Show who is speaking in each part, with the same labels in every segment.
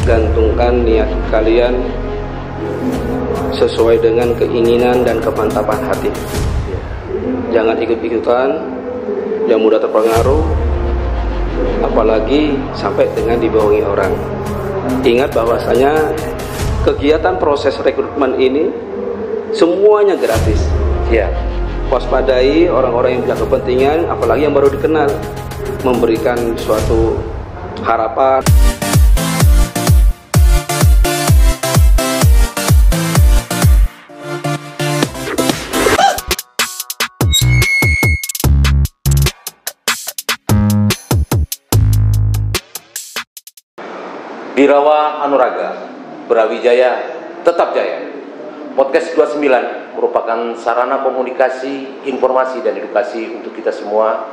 Speaker 1: gantungkan niat kalian sesuai dengan keinginan dan kemantapan hati. Jangan ikut-ikutan, yang mudah terpengaruh, apalagi sampai dengan dibohongi orang. Ingat bahwasanya kegiatan proses rekrutmen ini semuanya gratis. Ya, waspadai orang-orang yang punya kepentingan, apalagi yang baru dikenal, memberikan suatu harapan.
Speaker 2: Birawa Anuraga, Brawijaya, tetap jaya. Podcast 29 merupakan sarana komunikasi, informasi, dan edukasi untuk kita semua.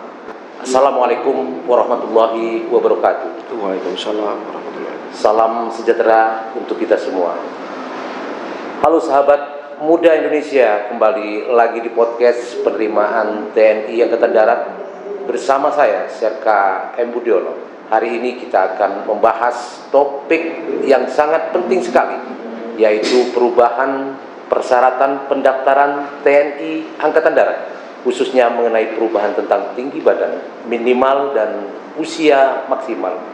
Speaker 2: Assalamualaikum warahmatullahi wabarakatuh.
Speaker 1: Waalaikumsalam warahmatullahi wabarakatuh.
Speaker 2: Salam sejahtera untuk kita semua. Halo sahabat muda Indonesia, kembali lagi di podcast penerimaan TNI Angkatan Darat bersama saya, Serka M. Budiono. Hari ini kita akan membahas topik yang sangat penting sekali, yaitu perubahan persyaratan pendaftaran TNI Angkatan Darat, khususnya mengenai perubahan tentang tinggi badan minimal dan usia maksimal.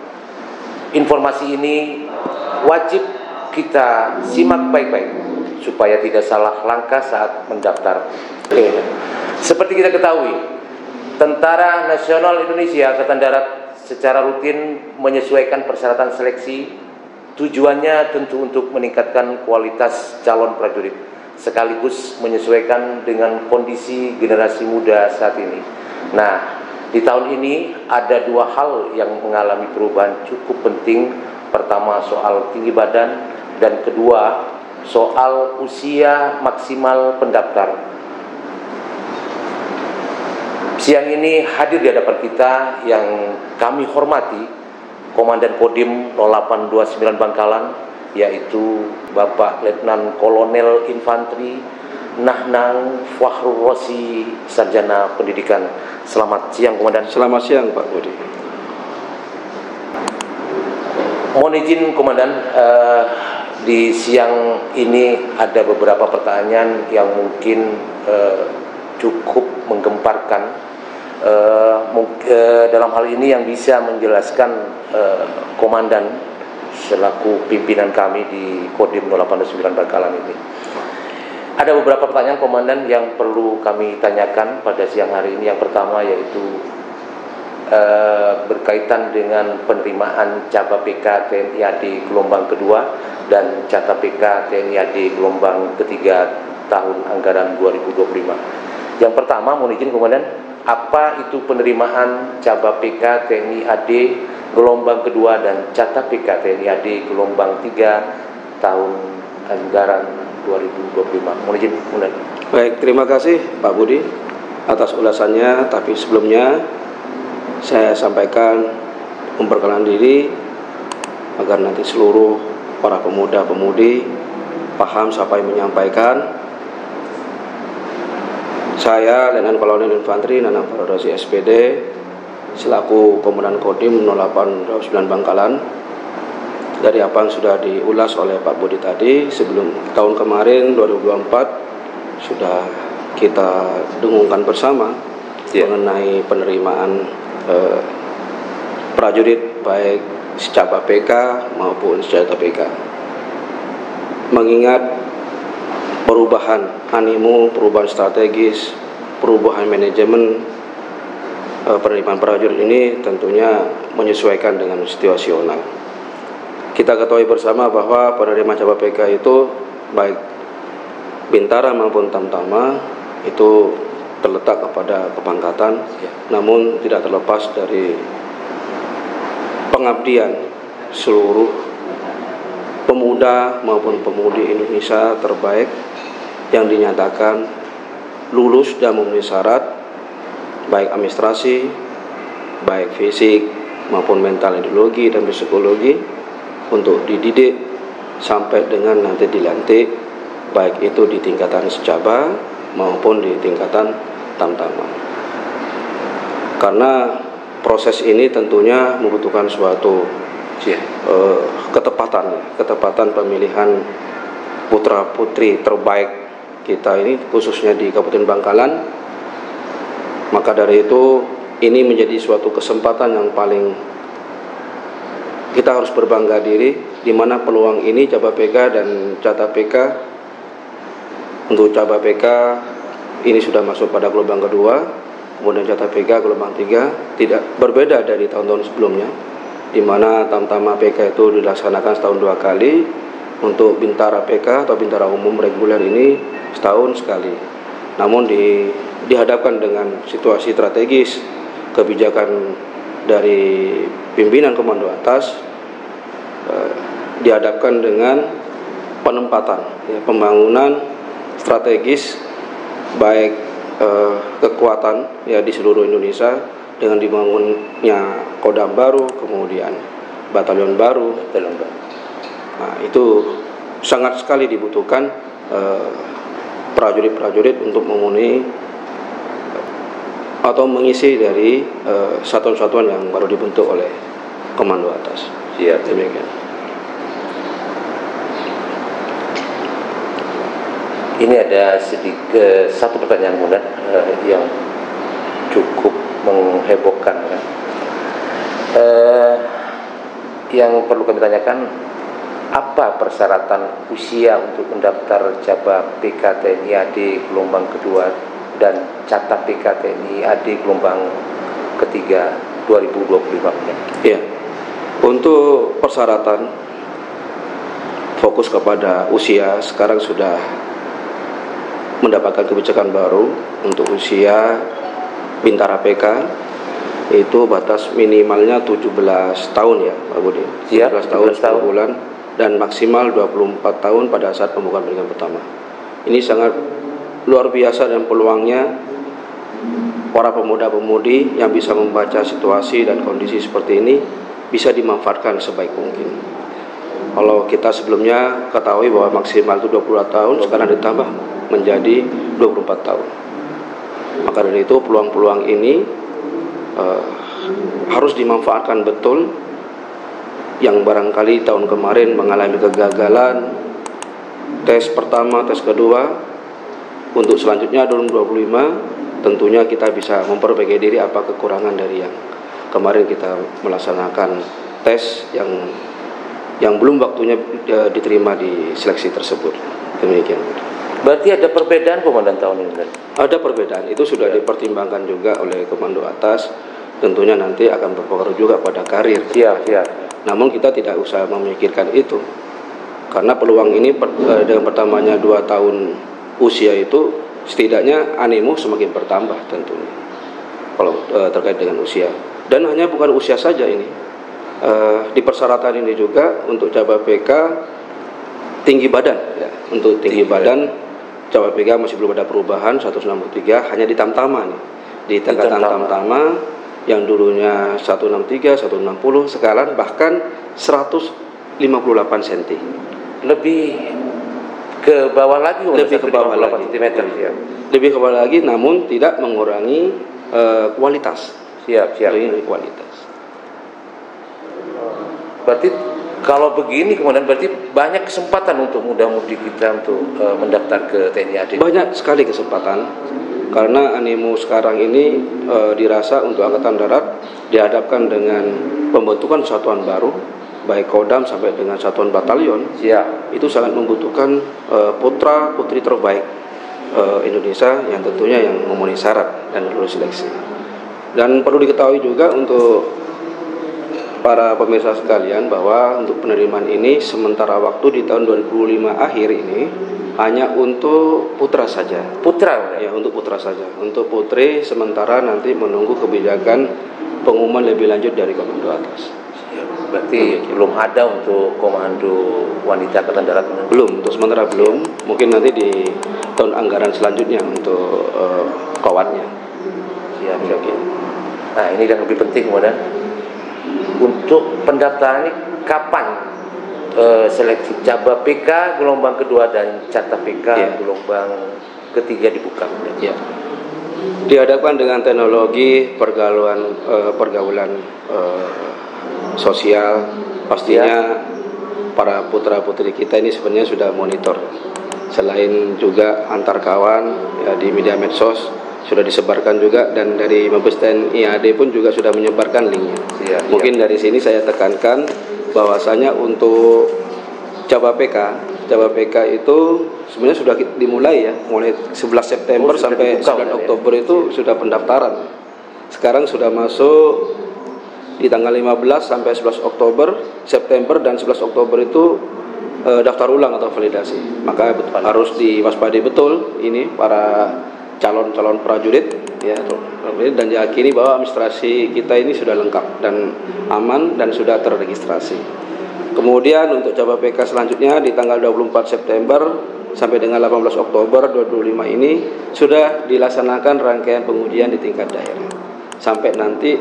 Speaker 2: Informasi ini wajib kita simak baik-baik supaya tidak salah langkah saat mendaftar. Seperti kita ketahui, Tentara Nasional Indonesia Angkatan Darat secara rutin menyesuaikan persyaratan seleksi. Tujuannya tentu untuk meningkatkan kualitas calon prajurit, sekaligus menyesuaikan dengan kondisi generasi muda saat ini. Nah, di tahun ini ada dua hal yang mengalami perubahan cukup penting. Pertama, soal tinggi badan, dan kedua, soal usia maksimal pendaftar. Siang ini hadir di hadapan kita yang kami hormati Komandan Kodim 0829 Bangkalan, yaitu Bapak Letnan Kolonel Infantri Nahnang Fakhrul Rosi, Sarjana Pendidikan. Selamat siang, Komandan.
Speaker 1: Selamat siang, Pak Budi.
Speaker 2: Mohon izin, Komandan, di siang ini ada beberapa pertanyaan yang mungkin cukup menggemparkan. Dalam hal ini yang bisa menjelaskan Komandan selaku pimpinan kami di Kodim 0829 Bangkalan ini. Ada beberapa pertanyaan, Komandan, yang perlu kami tanyakan pada siang hari ini. Yang pertama yaitu berkaitan dengan penerimaan Caba PK TNI AD gelombang kedua dan Cata PK TNI AD gelombang ketiga tahun anggaran 2025. Yang pertama, mohon izin, Komandan, apa itu penerimaan Caba PK TNI AD gelombang kedua dan Cata PK TNI AD gelombang 3 tahun anggaran 2025? Mohon izin, Komandan.
Speaker 1: Baik, terima kasih Pak Budi atas ulasannya. Tapi sebelumnya saya sampaikan memperkenalkan diri agar nanti seluruh para pemuda-pemudi paham siapa yang menyampaikan. Saya Letnan Kolonel Infantri Nanang Fakhrul Rosi SPD selaku Komandan Kodim 0829 Bangkalan. Dari apa yang sudah diulas oleh Pak Budi tadi, sebelum tahun kemarin 2024 sudah kita dengungkan bersama mengenai penerimaan prajurit baik Caba PK maupun Cata PK. Mengingat perubahan animo, perubahan strategis, perubahan manajemen penerimaan prajurit ini tentunya menyesuaikan dengan situasional. Kita ketahui bersama bahwa penerimaan Caba PK itu baik Bintara maupun Tamtama itu terletak kepada kepangkatan, namun tidak terlepas dari pengabdian seluruh pemuda maupun pemudi Indonesia terbaik yang dinyatakan lulus dan memenuhi syarat baik administrasi, baik fisik maupun mental, ideologi dan psikologi untuk dididik sampai dengan nanti dilantik, baik itu di tingkatan Secaba maupun di tingkatan Tamtama. Karena proses ini tentunya membutuhkan suatu ketepatan pemilihan putra putri terbaik kita ini khususnya di Kabupaten Bangkalan. Maka dari itu ini menjadi suatu kesempatan yang paling kita harus berbangga diri, di mana peluang ini Cabang PK dan Cata PK. Untuk Cabang PK ini sudah masuk pada gelombang kedua, kemudian Cata PK gelombang 3, tidak berbeda dari tahun-tahun sebelumnya, di mana Tamtama PK itu dilaksanakan setahun 2 kali. Untuk Bintara PK atau Bintara Umum reguler ini setahun sekali. Namun dihadapkan dengan situasi strategis, kebijakan dari pimpinan komando atas, dihadapkan dengan penempatan, pembangunan strategis baik kekuatan di seluruh Indonesia dengan dibangunnya Kodam baru, kemudian batalion baru. Nah, itu sangat sekali dibutuhkan prajurit-prajurit untuk memenuhi atau mengisi dari satuan-satuan yang baru dibentuk oleh komando atas.
Speaker 2: Siap,
Speaker 1: demikian.
Speaker 2: Ini ada sedikit satu pertanyaan mudah yang cukup menghebohkan, kan? Yang perlu kami tanyakan, apa persyaratan usia untuk mendaftar Cabang PK TNI AD gelombang kedua dan Cata PK TNI AD gelombang ketiga 2025?
Speaker 1: Ya, untuk persyaratan fokus kepada usia. Sekarang sudah mendapatkan kebijakan baru untuk usia Bintara PK, itu batas minimalnya 17 tahun ya Pak Budi. 17 tahun 10 bulan dan maksimal 24 tahun pada saat pembukaan pendidikan pertama. Ini sangat luar biasa dan peluangnya para pemuda-pemudi yang bisa membaca situasi dan kondisi seperti ini bisa dimanfaatkan sebaik mungkin. Kalau kita sebelumnya ketahui bahwa maksimal itu 20 tahun, sekarang ditambah menjadi 24 tahun. Maka dari itu peluang-peluang ini harus dimanfaatkan betul. Yang barangkali tahun kemarin mengalami kegagalan tes pertama, tes kedua, untuk selanjutnya 2025 tentunya kita bisa memperbaiki diri apa kekurangan dari yang kemarin kita melaksanakan tes yang belum waktunya diterima di seleksi tersebut. Demikian.
Speaker 2: Berarti ada perbedaan komandan tahun ini?
Speaker 1: Ada perbedaan, itu sudah dipertimbangkan juga oleh komando atas. Tentunya nanti akan berpengaruh juga pada karir.
Speaker 2: Iya.
Speaker 1: Namun kita tidak usah memikirkan itu, karena peluang ini dengan pertamanya 2 tahun usia itu setidaknya animo semakin bertambah tentunya kalau terkait dengan usia. Dan hanya bukan usia saja ini, di persyaratan ini juga untuk Cabang PK tinggi badan ya. Untuk tinggi badan Cabang PK masih belum ada perubahan 163, hanya di Tamtama nih, di tingkatan Tamtama yang dulunya 163, 160, sekarang bahkan 158 cm.
Speaker 2: Lebih ke bawah lagi,
Speaker 1: lebih ke bawah lagi.
Speaker 2: cm, ya.
Speaker 1: Lebih ke bawah lagi, namun tidak mengurangi kualitas.
Speaker 2: Siap.
Speaker 1: Kualitas.
Speaker 2: Berarti kalau begini kemudian berarti banyak kesempatan untuk muda-mudi kita untuk mendaftar ke TNI AD.
Speaker 1: Banyak sekali kesempatan. Karena animo sekarang ini dirasa untuk Angkatan Darat dihadapkan dengan pembentukan satuan baru, baik Kodam sampai dengan satuan batalion. Itu sangat membutuhkan putra putri terbaik Indonesia yang tentunya yang memenuhi syarat dan lulus seleksi. Dan perlu diketahui juga untuk para pemirsa sekalian bahwa untuk penerimaan ini sementara waktu di tahun 2005 akhir ini hanya untuk putra saja.
Speaker 2: Putra?
Speaker 1: Ya, untuk putra saja. Untuk putri sementara nanti menunggu kebijakan pengumuman lebih lanjut dari komando atas.
Speaker 2: Berarti belum ada untuk komando wanita Angkatan Darat?
Speaker 1: Belum, untuk sementara belum. Mungkin nanti di tahun anggaran selanjutnya untuk kawatnya.
Speaker 2: Siap. Nah, ini yang lebih penting kemudian. Untuk pendaftaran ini kapan? Seleksi Cabang PK gelombang kedua dan Cata PK gelombang ketiga dibuka.
Speaker 1: Dihadapkan dengan teknologi pergaulan sosial, pastinya para putra-putri kita ini sebenarnya sudah monitor. Selain juga antar kawan ya, di media medsos sudah disebarkan juga, dan dari Mabes TNI AD pun juga sudah menyebarkan linknya. Mungkin dari sini saya tekankan bahwasanya untuk Jaba PK itu sebenarnya sudah dimulai ya, mulai 11 September sampai 9 Oktober itu sudah pendaftaran. Sekarang sudah masuk di tanggal 15 sampai 11 September dan 11 Oktober itu daftar ulang atau validasi. Maka harus diwaspadai betul ini para calon prajurit ya, dan diyakini bahwa administrasi kita ini sudah lengkap dan aman dan sudah terregistrasi. Kemudian untuk Jaba PK selanjutnya di tanggal 24 September sampai dengan 18 Oktober 2025 ini sudah dilaksanakan rangkaian pengujian di tingkat daerah sampai nanti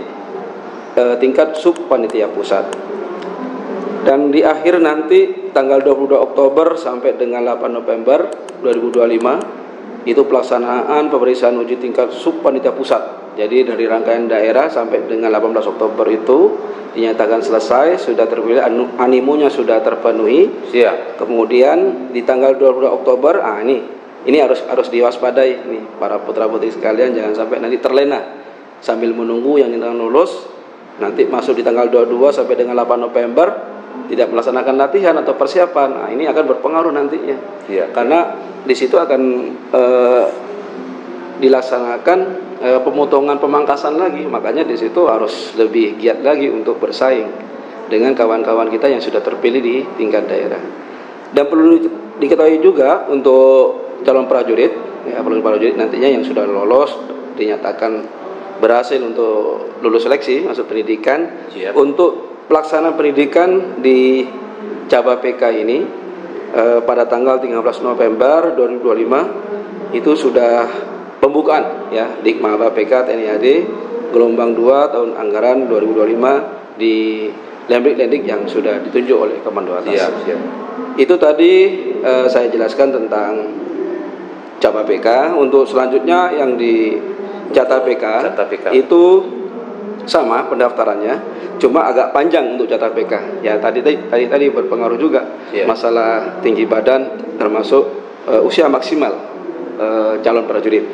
Speaker 1: tingkat sub panitia pusat. Dan di akhir nanti tanggal 22 Oktober sampai dengan 8 November 2025 itu pelaksanaan pemeriksaan uji tingkat sub panitia pusat. Jadi dari rangkaian daerah sampai dengan 18 Oktober itu dinyatakan selesai, sudah terpilih, animonya sudah terpenuhi.
Speaker 2: Siap.
Speaker 1: Kemudian di tanggal 22 Oktober, ini harus diwaspadai nih para putra-putri sekalian, jangan sampai nanti terlena sambil menunggu yang ingin lulus. Nanti masuk di tanggal 22 sampai dengan 8 November tidak melaksanakan latihan atau persiapan. Ini akan berpengaruh nantinya.
Speaker 2: Iya.
Speaker 1: Karena di situ akan dilaksanakan pemotongan pemangkasan lagi, makanya di situ harus lebih giat lagi untuk bersaing dengan kawan-kawan kita yang sudah terpilih di tingkat daerah. Dan perlu diketahui juga untuk calon prajurit nantinya yang sudah lolos dinyatakan berhasil untuk lulus seleksi masuk pendidikan.
Speaker 2: Siap. Untuk
Speaker 1: pelaksanaan pendidikan di Jaba PK ini pada tanggal 13 November 2025 itu sudah pembukaan ya Dikmaba PK TNI AD gelombang 2 tahun anggaran 2025 di Lendik yang sudah ditunjuk oleh Komando Atas.
Speaker 2: Siap.
Speaker 1: Itu tadi saya jelaskan tentang Jaba PK. Untuk selanjutnya yang di Jata PK itu sama pendaftarannya, cuma agak panjang untuk Jata PK. Ya tadi berpengaruh juga masalah tinggi badan termasuk usia maksimal calon prajurit.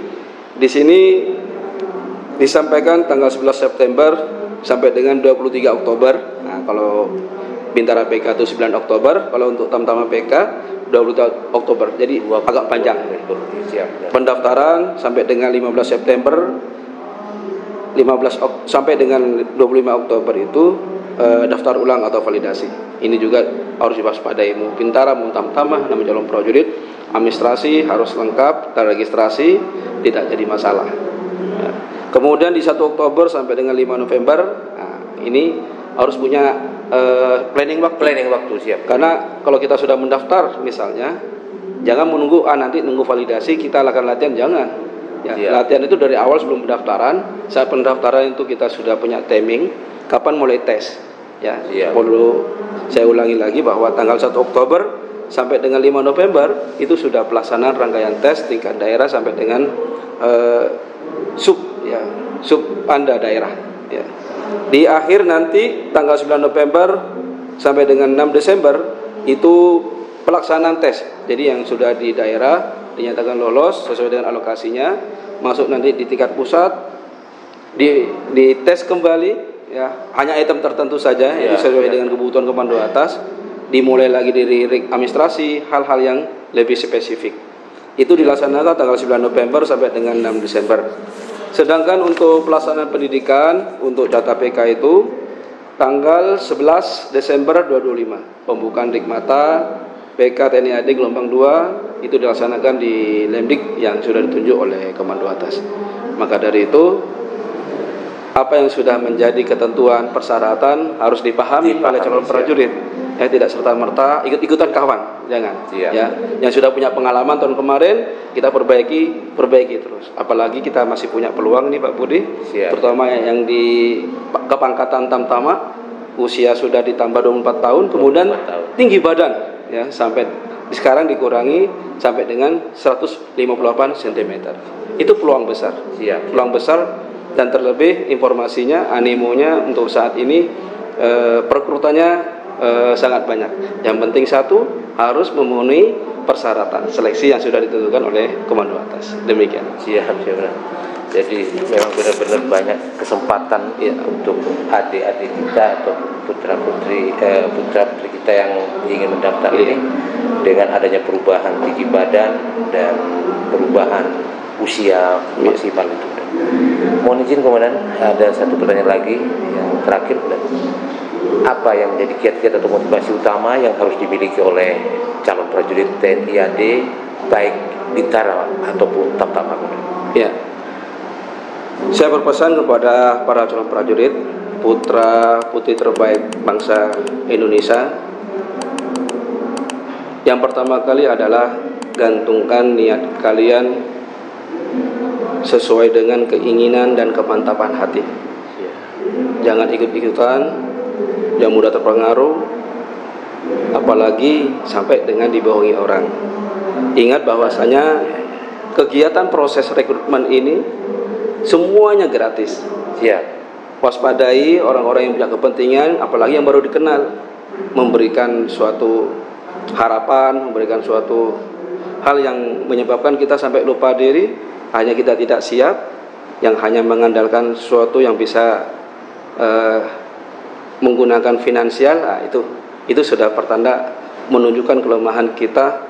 Speaker 1: Di sini disampaikan tanggal 11 September sampai dengan 23 Oktober. Nah, kalau Bintara PK itu 9 Oktober, kalau untuk Tamtama PK 23 Oktober. Jadi agak panjang. Pendaftaran sampai dengan 15 September, sampai dengan 25 Oktober itu daftar ulang atau validasi. Ini juga harus diwaspadai. Mau Bintara, mau Tamtama, nama calon prajurit, administrasi harus lengkap, terregistrasi, tidak jadi masalah. Kemudian di 1 Oktober sampai dengan 5 November, ini harus punya planning waktu. Siap. Karena kalau kita sudah mendaftar misalnya, jangan menunggu nanti nunggu validasi kita lakukan latihan, jangan. Latihan itu dari awal sebelum pendaftaran. Saat pendaftaran itu kita sudah punya timing kapan mulai tes. Perlu saya ulangi lagi bahwa tanggal 1 Oktober sampai dengan 5 November itu sudah pelaksanaan rangkaian tes tingkat daerah sampai dengan sub Panda daerah. Di akhir nanti tanggal 9 November sampai dengan 6 Desember itu pelaksanaan tes. Jadi yang sudah di daerah dinyatakan lolos sesuai dengan alokasinya, masuk nanti di tingkat pusat di tes kembali ya, hanya item tertentu saja sesuai dengan kebutuhan Komando Atas. Dimulai lagi dari administrasi, hal-hal yang lebih spesifik. Itu dilaksanakan tanggal 9 November sampai dengan 6 Desember. Sedangkan untuk pelaksanaan pendidikan untuk Jata PK itu tanggal 11 Desember 2025. Pembukaan Dikmata PK TNI AD gelombang 2 itu dilaksanakan di Lendik yang sudah ditunjuk oleh Komando Atas. Maka dari itu apa yang sudah menjadi ketentuan persyaratan harus dipahami oleh calon prajurit. Tidak serta-merta ikut-ikutan kawan, jangan. Yang sudah punya pengalaman tahun kemarin kita perbaiki terus. Apalagi kita masih punya peluang nih Pak Budi, terutama yang di kepangkatan Tamtama usia sudah ditambah 24 tahun, kemudian tinggi badan sampai sekarang dikurangi sampai dengan 158 cm. Itu peluang besar. Peluang besar, dan terlebih informasinya animonya untuk saat ini perekrutannya sangat banyak. Yang penting satu, harus memenuhi persyaratan seleksi yang sudah ditentukan oleh komando atas. Demikian.
Speaker 2: Siap. Jadi memang benar-benar banyak kesempatan ya untuk adik-adik kita atau putra-putri kita yang ingin mendaftar ini, dengan adanya perubahan tinggi badan dan perubahan usia maksimal itu. Mohon izin Komandan, ada satu pertanyaan lagi yang terakhir. Apa yang menjadi kiat-kiat atau motivasi utama yang harus dimiliki oleh calon prajurit TNI AD, baik bintara ataupun tamtama?
Speaker 1: Ya, saya berpesan kepada para calon prajurit, putra putri terbaik bangsa Indonesia. Yang pertama kali adalah gantungkan niat kalian sesuai dengan keinginan dan kemantapan hati. Jangan ikut-ikutan, yang mudah terpengaruh, apalagi sampai dengan dibohongi orang. Ingat bahwasanya kegiatan proses rekrutmen ini semuanya gratis. Waspadai orang-orang yang punya kepentingan, apalagi yang baru dikenal, memberikan suatu harapan, memberikan suatu hal yang menyebabkan kita sampai lupa diri, hanya kita tidak siap, yang hanya mengandalkan sesuatu yang bisa menggunakan finansial. Nah, itu sudah pertanda menunjukkan kelemahan kita,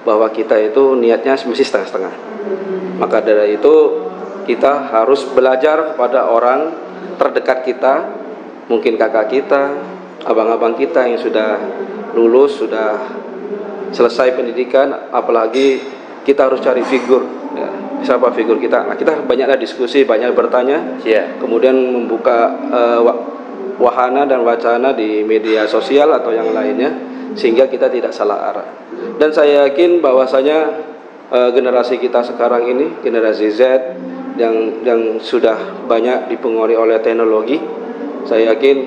Speaker 1: bahwa kita itu niatnya mesti setengah-setengah. Maka dari itu kita harus belajar kepada orang terdekat kita, mungkin kakak kita, abang-abang kita yang sudah lulus, sudah selesai pendidikan, apalagi kita harus cari figur, ya, siapa figur kita. Nah, kita banyaklah diskusi, banyak bertanya, kemudian membuka wahana dan wacana di media sosial atau yang lainnya, sehingga kita tidak salah arah. Dan saya yakin bahwasanya generasi kita sekarang ini, generasi Z, yang sudah banyak dipengaruhi oleh teknologi, saya yakin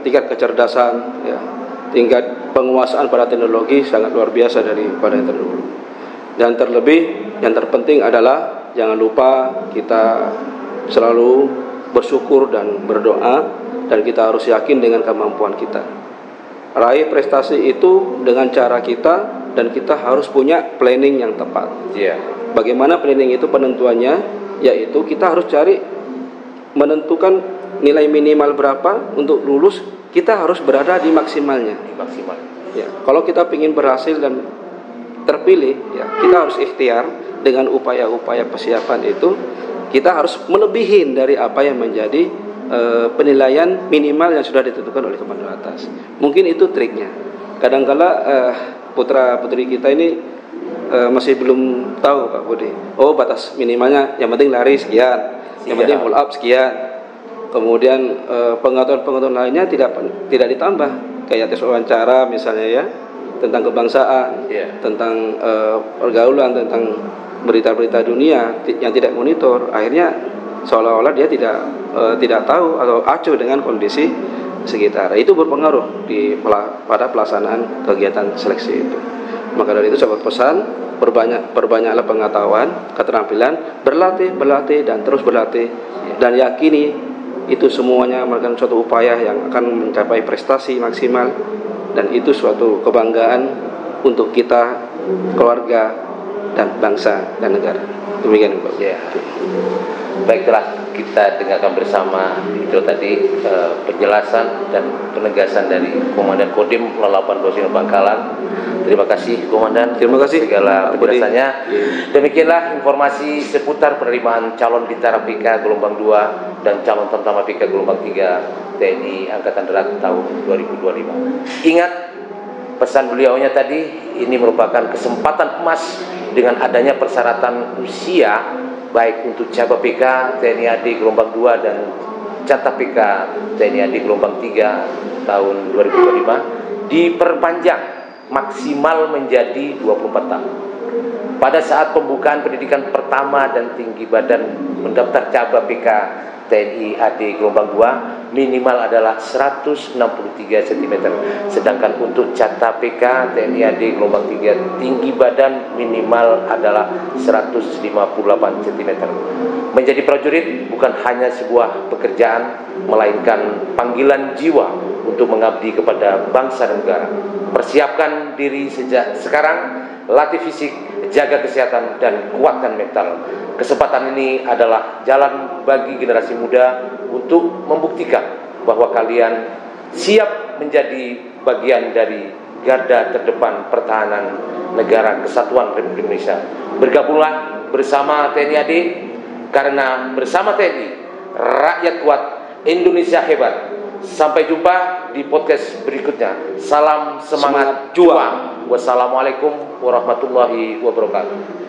Speaker 1: tingkat kecerdasan, ya, tingkat penguasaan pada teknologi sangat luar biasa daripada yang terdahulu. Dan terlebih, yang terpenting adalah jangan lupa kita selalu bersyukur dan berdoa, dan kita harus yakin dengan kemampuan kita. Raih prestasi itu dengan cara kita, dan kita harus punya planning yang tepat. Bagaimana planning itu penentuannya? Yaitu kita harus cari menentukan nilai minimal berapa untuk lulus, kita harus berada di maksimalnya. Ya, kalau kita ingin berhasil dan terpilih, ya, kita harus ikhtiar dengan upaya-upaya persiapan itu. Kita harus melebihin dari apa yang menjadi penilaian minimal yang sudah ditentukan oleh komando atas. Mungkin itu triknya. Kadang-kala putra-putri kita ini masih belum tahu, Pak Budi. Oh, batas minimalnya yang penting lari sekian, yang penting pull up sekian. Kemudian pengetahuan lainnya tidak ditambah, kayak tes wawancara misalnya, ya, tentang kebangsaan, tentang pergaulan, tentang berita-berita dunia yang tidak monitor. Akhirnya seolah-olah dia tidak tahu atau acuh dengan kondisi sekitar. Itu berpengaruh pada pelaksanaan kegiatan seleksi itu. Maka dari itu saya berpesan, perbanyaklah pengetahuan, keterampilan, berlatih dan terus berlatih, dan yakini itu semuanya merupakan suatu upaya yang akan mencapai prestasi maksimal, dan itu suatu kebanggaan untuk kita, keluarga, dan bangsa dan negara. Demikian, Pak.
Speaker 2: Baiklah, kita dengarkan bersama itu tadi penjelasan dan penegasan dari Komandan Kodim 820 Bangkalan. Terima kasih Komandan.
Speaker 1: Terima kasih
Speaker 2: segala penjelasannya. Demikianlah informasi seputar penerimaan calon bintara PK gelombang 2 dan calon tamtama PK gelombang 3 TNI Angkatan Darat tahun 2025. Ingat pesan beliaunya tadi, ini merupakan kesempatan emas dengan adanya persyaratan usia, baik untuk cabang PK TNI AD gelombang 2 dan catat PK TNI AD gelombang 3 tahun 2025 diperpanjang maksimal menjadi 24 tahun. Pada saat pembukaan pendidikan pertama dan tinggi badan mendaftar cabang PK TNI AD gelombang 2 minimal adalah 163 cm, sedangkan untuk catat PK TNI AD gelombang 3 tinggi badan minimal adalah 158 cm. Menjadi prajurit bukan hanya sebuah pekerjaan, melainkan panggilan jiwa untuk mengabdi kepada bangsa dan negara. Persiapkan diri sejak sekarang, latih fisik, jaga kesehatan, dan kuatkan mental. Kesempatan ini adalah jalan bagi generasi muda untuk membuktikan bahwa kalian siap menjadi bagian dari garda terdepan pertahanan negara kesatuan Republik Indonesia. Bergabunglah bersama TNI AD, karena bersama TNI, rakyat kuat, Indonesia hebat. Sampai jumpa di podcast berikutnya. Salam semangat juang. Wassalamualaikum warahmatullahi wabarakatuh.